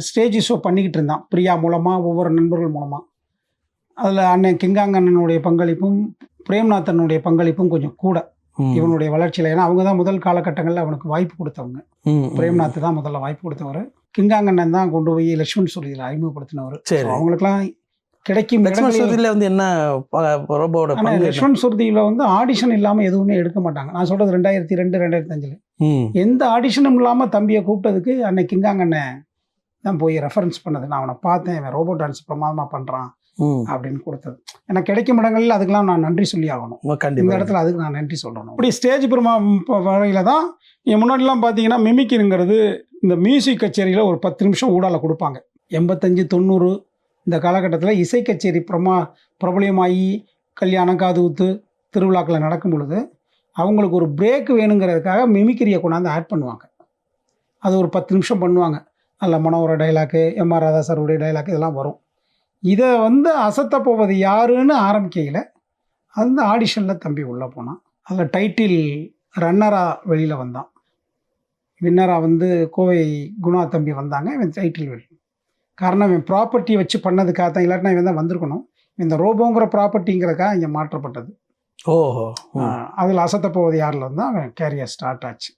Stage show பண்ணிக்கிட்டு இருந்தான் பிரியா மூலமாக, ஒவ்வொரு நண்பர்கள் மூலமாக. அதில் அண்ணன் கிங்காங் அண்ணனுடைய பங்களிப்பும் பிரேம்நாத்தனுடைய பங்களிப்பும் கொஞ்சம் கூட இவனுடைய வளர்ச்சியில். ஏன்னா அவங்க தான் முதல் காலகட்டங்களில் அவனுக்கு வாய்ப்பு கொடுத்தவங்க. பிரேம்நாத் தான் முதல்ல வாய்ப்பு கொடுத்தவர். கிங்காங் அண்ணன் தான் கொண்டு போய் லட்சுமண் சுருதியில் அறிமுகப்படுத்தினவர். அவங்களுக்குலாம் கிடைக்கும் வந்து என்ன லட்சுமண் சுருதியில் வந்து ஆடிஷன் இல்லாமல் எதுவுமே எடுக்க மாட்டாங்க. நான் சொல்கிறது 2002 2005 எந்த ஆடிஷனும் இல்லாமல் தம்பியை கூப்பிட்டதுக்கு அன்னை கிங்காங் அண்ணன் தான் போய் ரெஃபரன்ஸ் பண்ணது. நான் அவனை பார்த்தேன், அவன் ரோபோ டான்ஸ் பிரமாதமாக பண்ணுறான் அப்படின்னு கொடுத்தது. எனக்கு கிடைக்கும் இடங்கள்ல அதுக்கெல்லாம் நான் நன்றி சொல்லி ஆகணும். இந்த இடத்துல அதுக்கு நான் நன்றி சொல்லணும். அப்படி ஸ்டேஜ் வகையில் தான் நீங்கள் முன்னாடிலாம் பார்த்தீங்கன்னா மிமிக்ரிங்கிறது இந்த மியூசிக் கச்சேரியில் ஒரு 10 நிமிஷம் ஊடால கொடுப்பாங்க. 85 90 இந்த காலகட்டத்தில் இசை கச்சேரி பிரபலியமாகி கல்யாணம் காது ஊத்து திருவிழாக்களில் நடக்கும் பொழுது அவங்களுக்கு ஒரு பிரேக் வேணுங்கிறதுக்காக மிமிக்ரியை கொண்டாந்து ஆட் பண்ணுவாங்க. அது ஒரு 10 நிமிஷம் பண்ணுவாங்க. அதில் மனோர டைலாக்கு, எம் ஆர் ராதா சாருடைய டைலாக்கு இதெல்லாம் வரும். இதை வந்து அசத்த போவது யாருன்னு ஆரம்பிக்கையில் அந்த ஆடிஷனில் தம்பி உள்ளே போனான். அதில் டைட்டில் ரன்னராக வெளியில் வந்தான். வின்னராக வந்து கோவை குணா தம்பி வந்தாங்க. இவன் டைட்டில் வெளி. காரணம் இவன் ப்ராப்பர்ட்டியை வச்சு பண்ணதுக்காக தான், இல்லாட்டினா இவன் தான் வந்திருக்கணும். இந்த ரோபோங்கிற ப்ராப்பர்ட்டிங்கிறதுக்காக இங்கே மாற்றப்பட்டது. ஓஹோ. அதில் அசத்த போவது யாரில் இருந்தால் அவன் கேரியர் ஸ்டார்ட் ஆச்சு.